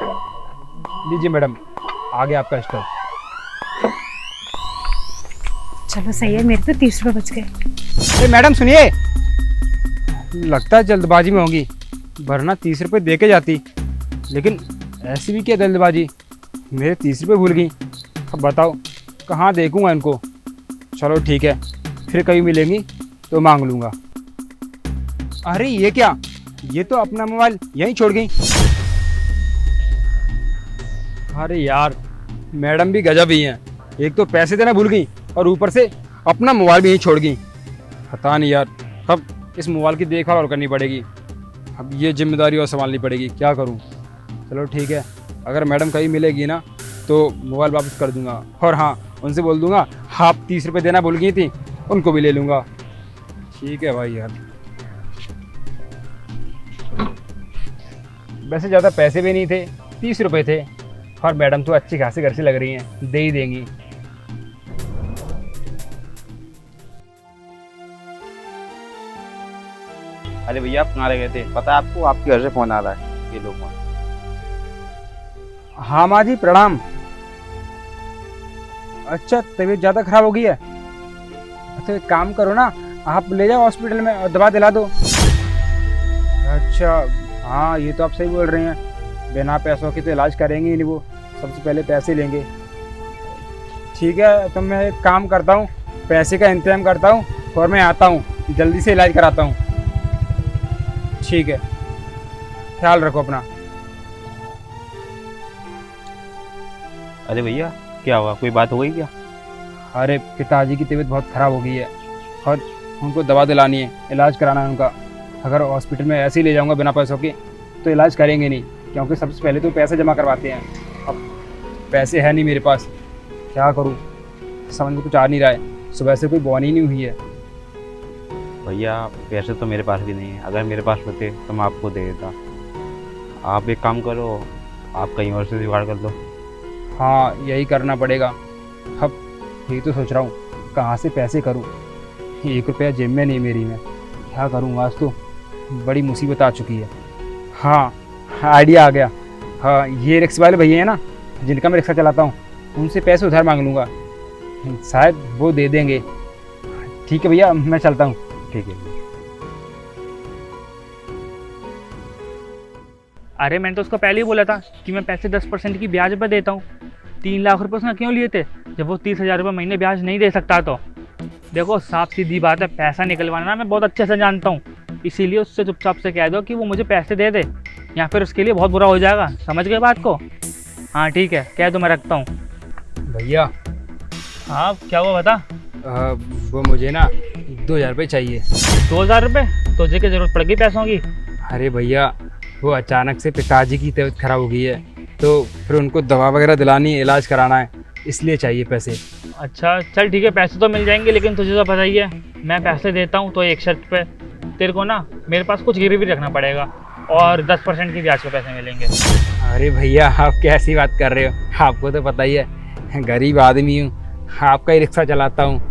लीजिए मैडम, आ गया आपका स्टॉक। चलो सही है, मेरे तो 30 रुपये बच गए। अरे मैडम सुनिए, लगता है जल्दबाजी में होगी, वरना 30 रुपये दे के जाती। लेकिन ऐसी भी क्या जल्दबाजी, मेरे 30 रुपये भूल गई। अब बताओ कहाँ देखूँगा इनको। चलो ठीक है, फिर कभी मिलेंगी तो मांग लूँगा। अरे ये क्या, ये तो अपना मोबाइल यहीं छोड़ गई। अरे यार, मैडम भी गजब ही हैं, एक तो पैसे देना भूल गई और ऊपर से अपना मोबाइल भी यहीं छोड़ गई। पता नहीं यार, अब इस मोबाइल की देखभाल और करनी पड़ेगी। अब ये जिम्मेदारी और संभालनी पड़ेगी, क्या करूं। चलो ठीक है, अगर मैडम कहीं मिलेगी ना तो मोबाइल वापस कर दूंगा। और हाँ, उनसे बोल दूंगा आप 30 रुपये देना भूल गई थी, उनको भी ले लूँगा। ठीक है भाई यार। वैसे ज़्यादा पैसे भी नहीं थे, 30 रुपये थे। और मैडम तो अच्छी खासी घर से लग रही हैं, दे ही देंगी। अरे भैया आप कहाँ रह गए थे? पता है आपको, आपके घर से फोन आ रहा है, ये लो फोन। हाँ माँ जी प्रणाम। अच्छा, तबीयत ज़्यादा खराब हो गई है? अच्छा एक काम करो ना, आप ले जाओ हॉस्पिटल में और दवा दिला दो। अच्छा हाँ, ये तो आप सही बोल रहे हैं, बिना पैसों के तो इलाज करेंगे ही नहीं, वो सबसे पहले पैसे लेंगे। ठीक है, तो मैं एक काम करता हूँ, पैसे का इंतजाम करता हूँ और मैं आता हूँ, जल्दी से इलाज कराता हूँ। ठीक है, ख्याल रखो अपना। अरे भैया क्या हुआ, कोई बात हो गई क्या? अरे पिताजी की तबीयत बहुत ख़राब हो गई है और उनको दवा दिलानी है, इलाज कराना है उनका। अगर हॉस्पिटल में ऐसे ही ले जाऊंगा बिना पैसों के तो इलाज करेंगे नहीं, क्योंकि सबसे पहले तो पैसे जमा करवाते हैं। अब पैसे है नहीं मेरे पास, क्या करूं, समझ में कुछ आ नहीं रहा है। सुबह से कोई बॉन ही नहीं हुई है। भैया पैसे तो मेरे पास भी नहीं है, अगर मेरे पास होते तो मैं आपको दे देता। आप एक काम करो, आप कहीं और से जुगाड़ कर लो। हाँ यही करना पड़ेगा। अब यही तो सोच रहा हूँ, कहाँ से पैसे करूँ। 1 रुपया जेब में नहीं मेरी, में क्या करूँ। आज तो बड़ी मुसीबत आ चुकी है। हाँ आइडिया आ गया। हाँ, ये रिक्शा वाले भैया हैं ना, जिनका मैं रिक्शा चलाता हूँ, उनसे पैसे उधार मांग लूँगा, शायद वो दे देंगे। ठीक है भैया, मैं चलता हूँ। ठीक है भैया। अरे मैंने तो उसको पहले ही बोला था कि मैं पैसे 10% की ब्याज पर देता हूँ। 3 लाख रुपए उसने क्यों लिए थे जब वो 30,000 रुपये महीने ब्याज नहीं दे सकता? तो देखो साफ सीधी बात है, पैसा निकलवाना मैं बहुत अच्छे से जानता हूँ, इसीलिए उससे चुपचाप से कह दो कि वो मुझे पैसे दे दे, या फिर उसके लिए बहुत बुरा हो जाएगा। समझ गए बात को? हाँ ठीक है, कह दो, मैं रखता हूँ। भैया हाँ क्या हुआ बता। वो मुझे ना 2,000 रुपये चाहिए। 2,000 रुपये? तुझे क्या जरूरत पड़ गई पैसों की? अरे भैया, वो अचानक से पिताजी की तबीयत खराब हो गई है, तो फिर उनको दवा वगैरह दिलानी है, इलाज कराना है, इसलिए चाहिए पैसे। अच्छा चल ठीक है, पैसे तो मिल जाएंगे, लेकिन तुझे तो पता ही है मैं पैसे देता हूँ तो एक शर्त पे, तेरे को ना मेरे पास कुछ गिरवी रखना पड़ेगा और 10% की ब्याज पे पैसे मिलेंगे। अरे भैया आप कैसी बात कर रहे हो, आपको तो पता ही है गरीब आदमी हूँ, आपका ही रिक्शा चलाता हूँ,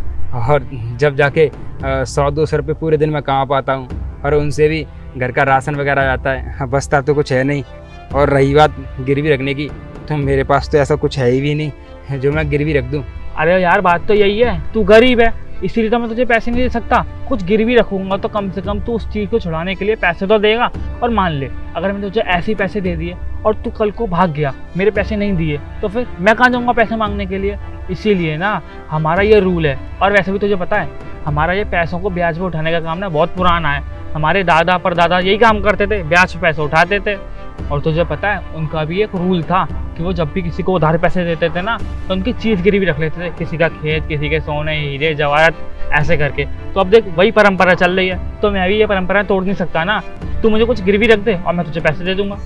और जब जाके 100-200 रुपये पूरे दिन में कमा पाता हूँ, और उनसे भी घर का राशन वगैरह आता है, बचता तो कुछ है नहीं। और रही बात गिरवी रखने की, तो मेरे पास तो ऐसा कुछ है ही भी नहीं जो मैं गिरवी रख दूँ। अरे यार बात तो यही है, तू गरीब है इसीलिए तो मैं तुझे पैसे नहीं दे सकता। कुछ गिरवी रखूंगा तो कम से कम तू उस चीज़ को छुड़ाने के लिए पैसे तो देगा। और मान ले अगर मैं तुझे ऐसे ही पैसे दे दिए और तू कल को भाग गया, मेरे पैसे नहीं दिए, तो फिर मैं कहाँ जाऊँगा पैसे मांगने के लिए? इसीलिए ना हमारा ये रूल है। और वैसे भी तुझे पता है हमारा ये पैसों को ब्याज पे उठाने का काम ना बहुत पुराना है। हमारे दादा परदादा यही काम करते थे, ब्याज पे पैसे उठाते थे। और तुझे पता है उनका भी एक रूल था कि वो जब भी किसी को उधार पैसे देते थे ना, तो उनकी चीज़ गिरवी रख लेते थे, किसी का खेत, किसी के सोने, हीरे जवाहरात, ऐसे करके। तो अब देख वही परंपरा चल रही है, तो मैं भी ये परंपरा तोड़ नहीं सकता ना। तू मुझे कुछ गिरवी रख दे और मैं तुझे पैसे दे दूंगा।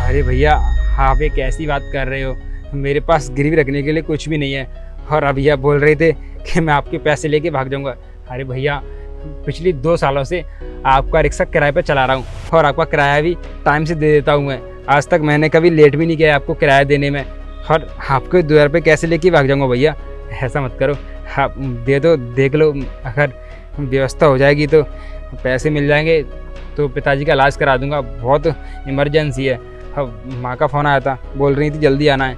अरे भैया आप एक ऐसी बात कर रहे हो, मेरे पास गिरवी रखने के लिए कुछ भी नहीं है। और अभी आप बोल रहे थे कि मैं आपके पैसे लेके भाग जाऊंगा। अरे भैया पिछली 2 सालों से आपका रिक्शा किराए पे चला रहा हूँ, और आपका किराया भी टाइम से दे देता हूँ मैं। आज तक मैंने कभी लेट भी नहीं किया आपको किराया देने में, और आपको 2,000 रुपये कैसे लेके भाग जाऊँगा? भैया ऐसा मत करो, आप दे दो, देख लो, अगर व्यवस्था हो जाएगी तो पैसे मिल जाएंगे तो पिताजी का इलाज करा दूंगा, बहुत इमरजेंसी है। माँ का फ़ोन आया था, बोल रही थी जल्दी आना है।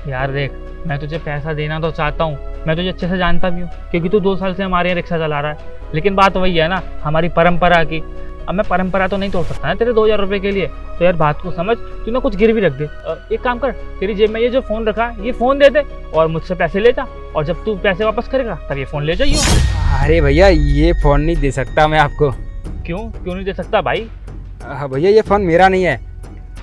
यार देख, मैं तुझे पैसा देना तो चाहता हूँ, मैं तुझे अच्छे से जानता भी हूँ क्योंकि तू 2 साल से हमारे यहाँ रिक्शा चला रहा है। लेकिन बात वही है ना, हमारी परंपरा की। अब मैं परंपरा तो नहीं तोड़ सकता ना तेरे 2000 रुपये के लिए। तो यार बात को समझ, तू ना कुछ गिरवी रख दे। एक काम कर, तेरी जेब में ये जो फ़ोन रखा है ये फ़ोन दे दे और मुझसे पैसे ले जा, और जब तू पैसे वापस करेगा तब ये फ़ोन ले जाइयो। अरे भैया ये फ़ोन नहीं दे सकता मैं आपको। क्यों नहीं दे सकता भाई? भैया ये फ़ोन मेरा नहीं है।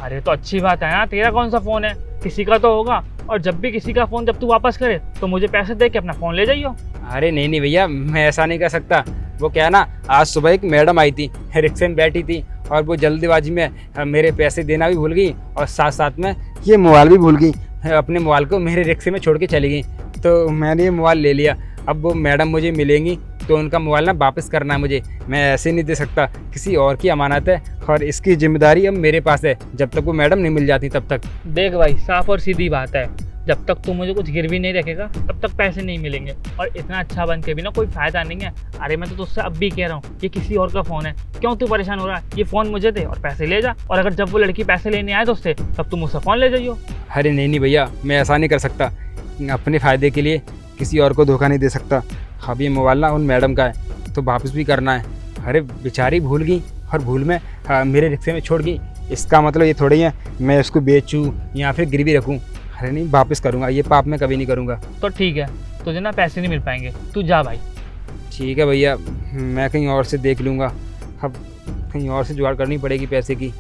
अरे तो अच्छी बात है ना, तेरा कौन सा फ़ोन है, किसी का तो होगा। और जब भी किसी का फ़ोन जब तू वापस करे तो मुझे पैसे दे के अपना फ़ोन ले जाइयो। अरे नहीं भैया, मैं ऐसा नहीं कर सकता। वो क्या है ना, आज सुबह एक मैडम आई थी, रिक्शे में बैठी थी और वो जल्दीबाजी में मेरे पैसे देना भी भूल गई और साथ साथ में ये मोबाइल भी भूल गई। अपने मोबाइल को मेरे रिक्शे में छोड़ के चली गई, तो मैंने ये मोबाइल ले लिया। अब वो मैडम मुझे मिलेंगी तो उनका मोबाइल ना वापस करना है मुझे। मैं ऐसे नहीं दे सकता, किसी और की अमानत है और इसकी जिम्मेदारी अब मेरे पास है जब तक वो मैडम नहीं मिल जाती तब तक। देख भाई, साफ और सीधी बात है, जब तक तू मुझे कुछ गिरवी नहीं रखेगा तब तक पैसे नहीं मिलेंगे। और इतना अच्छा बन के भी ना कोई फ़ायदा नहीं है। अरे मैं तो तुझसे अब भी कह रहा हूँ, ये किसी और का फ़ोन है, क्यों तू परेशान हो रहा है? ये फ़ोन मुझे दे और पैसे ले जा, और अगर जब वो लड़की पैसे लेने आए दोस्त से तब तुम मुझसे फ़ोन ले जाइयो। अरे नहीं भैया, मैं ऐसा नहीं कर सकता। अपने फ़ायदे के लिए किसी और को धोखा नहीं दे सकता। अब ये मोबाइल ना उन मैडम का है तो वापस भी करना है। अरे बेचारी भूल गई और भूल में मेरे रिक्शे में छोड़ गई, इसका मतलब ये थोड़ी है मैं उसको बेचूँ या फिर गिरवी रखूँ। अरे नहीं, वापस करूँगा, ये पाप मैं कभी नहीं करूँगा। तो ठीक है, तुझे ना पैसे नहीं मिल पाएंगे, तू जा भाई। ठीक है भैया, मैं कहीं और से देख लूँगा। अब कहीं और से जुगाड़ करनी पड़ेगी पैसे की।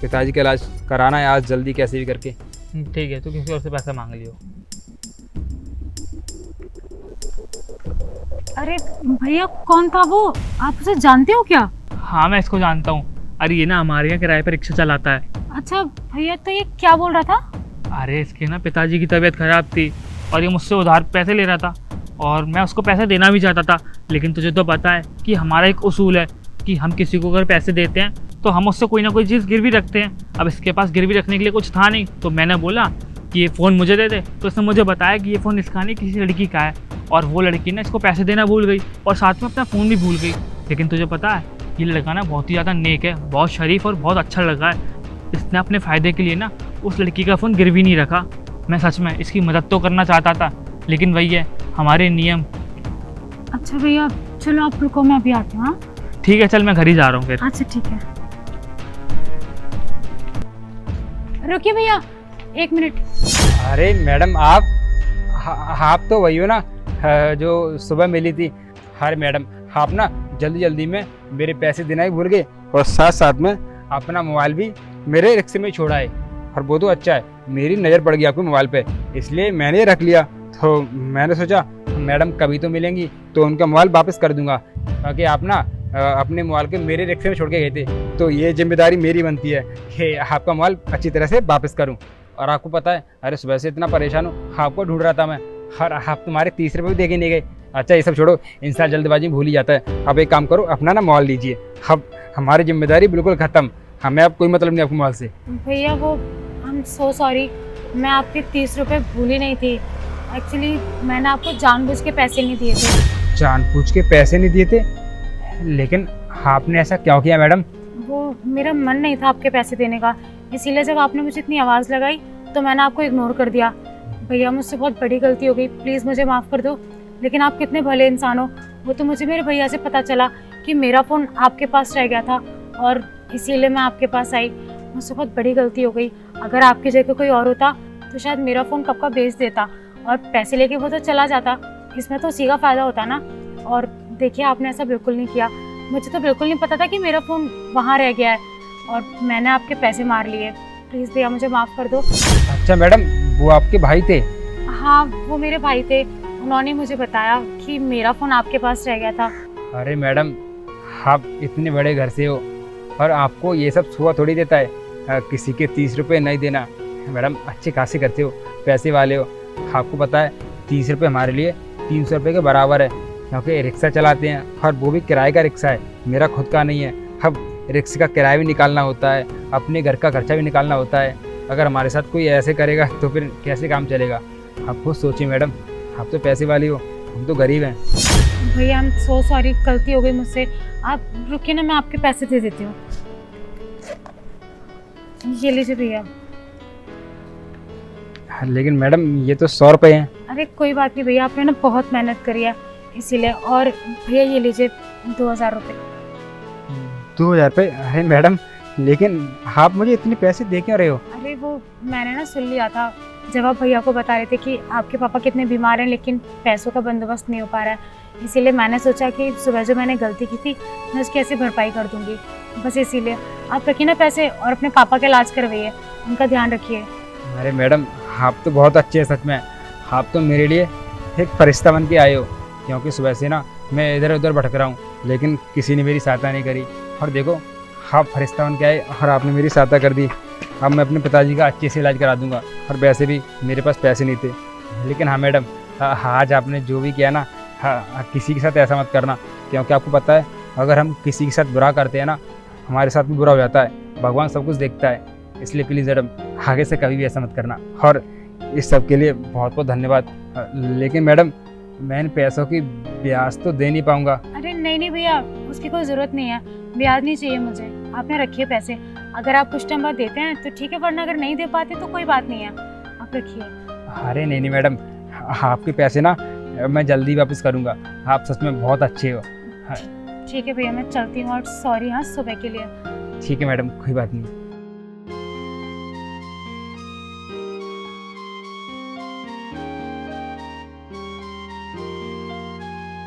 पिताजी का इलाज कराना है आज जल्दी कैसे भी करके। ठीक है, तू किसी और से पैसा मांग लियो। अरे भैया, कौन था वो? आप उसे जानते हो क्या? हाँ मैं इसको जानता हूँ। अरे ये ना हमारे यहाँ किराए पर रिक्शा चलाता है। अच्छा भैया, तो ये क्या बोल रहा था? अरे इसके ना पिताजी की तबीयत ख़राब थी और ये मुझसे उधार पैसे ले रहा था और मैं उसको पैसे देना भी चाहता था। लेकिन तुझे तो पता है कि हमारा एक उसूल है कि हम किसी को अगर पैसे देते हैं तो हम उससे कोई ना कोई चीज़ गिरवी रखते हैं। अब इसके पास गिरवी रखने के लिए कुछ था नहीं, तो मैंने बोला कि ये फ़ोन मुझे दे दे। तो इसने मुझे बताया कि ये फ़ोन इसका नहीं, किसी लड़की का है, और वो लड़की ना इसको पैसे देना भूल गई और साथ में अपना फ़ोन भी भूल गई। लेकिन तुझे पता है ये लड़का ना बहुत ही ज़्यादा नेक है, बहुत शरीफ और बहुत अच्छा लड़का है। इसने अपने फ़ायदे के लिए ना उस लड़की का फ़ोन गिरवी नहीं रखा। मैं सच में इसकी मदद तो करना चाहता था, लेकिन वही है हमारे नियम। अच्छा भैया, चलो आप रुको, मैं अभी आती हूँ। हाँ ठीक है, चल मैं घर ही जा रहा हूँ फिर। अच्छा ठीक है, रुकिए भैया, 1 मिनट। अरे मैडम आप तो वही हो ना जो सुबह मिली थी। अरे मैडम, आप ना जल्दी में मेरे पैसे देना ही भूल गए और साथ साथ में अपना मोबाइल भी मेरे रिक्शे में छोड़ा है। और वो तो अच्छा है, मेरी नज़र पड़ गई आपके मोबाइल पे, इसलिए मैंने रख लिया। तो मैंने सोचा मैडम कभी तो मिलेंगी तो उनका मोबाइल वापस कर दूंगा, क्योंकि आप ना अपने मोबाइल के मेरे रिक्शे में छोड़ के गए थे, तो ये जिम्मेदारी मेरी बनती है कि आपका मोबाइल अच्छी तरह से वापस करूं। और आपको पता है, अरे सुबह से इतना परेशान हूँ, आपको ढूंढ रहा था मैं, और आप तुम्हारे 30 रुपये भी देखे नहीं गए। अच्छा ये सब छोड़ो, इंसान जल्दबाजी में भूल ही जाता है। अब एक काम करो, अपना ना मोबाइल लीजिए। अब हमारी जिम्मेदारी बिल्कुल ख़त्म, हमें अब कोई मतलब नहीं आपके मोबाइल से। भैया वो आई एम सो सॉरी, मैं आपके 30 रुपये भूली नहीं थी। एक्चुअली मैंने आपको जानबूझ के पैसे नहीं दिए थे। जानबूझ के पैसे नहीं दिए थे? लेकिन आपने ऐसा क्यों किया मैडम? वो मेरा मन नहीं था आपके पैसे देने का, इसीलिए जब आपने मुझे इतनी आवाज़ लगाई तो मैंने आपको इग्नोर कर दिया। भैया मुझसे बहुत बड़ी गलती हो गई, प्लीज़ मुझे माफ़ कर दो। लेकिन आप कितने भले इंसान हो, वो तो मुझे मेरे भैया से पता चला कि मेरा फ़ोन आपके पास रह गया था और इसीलिए मैं आपके पास आई। मुझसे बहुत बड़ी गलती हो गई। अगर आपकी जगह कोई और होता तो शायद मेरा फ़ोन कब का बेच देता और पैसे लेके वो तो चला जाता, इसमें तो उसी का फ़ायदा होता ना। और देखिए आपने ऐसा बिल्कुल नहीं किया, मुझे तो बिल्कुल नहीं पता था कि मेरा फ़ोन वहाँ रह गया है और मैंने आपके पैसे मार लिए। प्लीज़ भैया मुझे माफ़ कर दो। अच्छा मैडम, वो आपके भाई थे? हाँ वो मेरे भाई थे, उन्होंने मुझे बताया कि मेरा फ़ोन आपके पास रह गया था। अरे मैडम, आप इतने बड़े घर से हो और आपको ये सब छुआ थोड़ी देता है किसी के 30 रुपये नहीं देना। मैडम अच्छे खासे करते हो, पैसे वाले हो। आपको पता है 30 रुपये हमारे लिए 300 रुपये के बराबर है, क्योंकि रिक्शा चलाते हैं और वो भी किराए का रिक्शा है, मेरा खुद का नहीं है। अब रिक्शे का किराया भी निकालना होता है, अपने घर का खर्चा भी निकालना होता है। अगर हमारे साथ कोई ऐसे करेगा तो फिर कैसे काम चलेगा? आप खुद सोचिए मैडम, आप तो पैसे वाली हो, हम तो गरीब हैं। भैया आई एम सो सॉरी, गलती हो गई मुझसे। आप रुकिए ना, मैं आपके पैसे दे देती हूँ। ये लीजिए भैया। लेकिन मैडम ये तो 100 रुपये हैं। अरे कोई बात नहीं भैया, आपने ना बहुत मेहनत करी है इसीलिए। और भैया ये लीजिए 2000 रुपये। 2000 रुपये? अरे मैडम लेकिन आप मुझे इतने पैसे दे क्यों रहे हो? अरे वो मैंने ना सुन लिया था जब आप भैया को बता रहे थे कि आपके पापा कितने बीमार हैं लेकिन पैसों का बंदोबस्त नहीं हो पा रहा है, इसीलिए मैंने सोचा कि सुबह जो मैंने गलती की थी मैं उसकी ऐसे भरपाई कर दूंगी, बस इसीलिए। आप रखिए ना पैसे और अपने पापा का इलाज करवाइए, उनका ध्यान रखिए। अरे मैडम आप तो बहुत अच्छे हैं सच में। आप तो मेरे लिए एक फरिश्ता बन के आए हो, क्योंकि सुबह से ना मैं इधर उधर भटक रहा हूँ लेकिन किसी ने मेरी सहायता नहीं करी। और देखो आप फरिश्ता बन के आए और आपने मेरी सहायता कर दी। अब मैं अपने पिताजी का अच्छे से इलाज करा दूंगा। और वैसे भी मेरे पास पैसे नहीं थे, लेकिन हाँ मैडम आज आपने जो भी किया ना, हाँ किसी के साथ ऐसा मत करना, क्योंकि आपको पता है अगर हम किसी के साथ बुरा करते हैं ना हमारे साथ भी बुरा हो जाता है। भगवान सब कुछ देखता है, इसलिए प्लीज़ मैडम आगे से कभी भी ऐसा मत करना। और इस सब के लिए बहुत बहुत धन्यवाद। लेकिन मैडम मैं इन पैसों की ब्याज तो दे नहीं पाऊँगा। अरे नहीं भैया, उसकी कोई ज़रूरत नहीं है, ब्याज नहीं चाहिए मुझे। आपने रखिए पैसे, अगर आप कुछ टाइम बाद देते हैं तो ठीक है, वरना अगर नहीं दे पाते तो कोई बात नहीं है, आप रखिए। अरे नहीं मैडम, आपके पैसे ना मैं जल्दी वापस करूँगा। आप सच में बहुत अच्छे हो। ठीक है भैया, मैं चलती हूँ और सॉरी हाँ सुबह के लिए। ठीक है मैडम, कोई बात नहीं।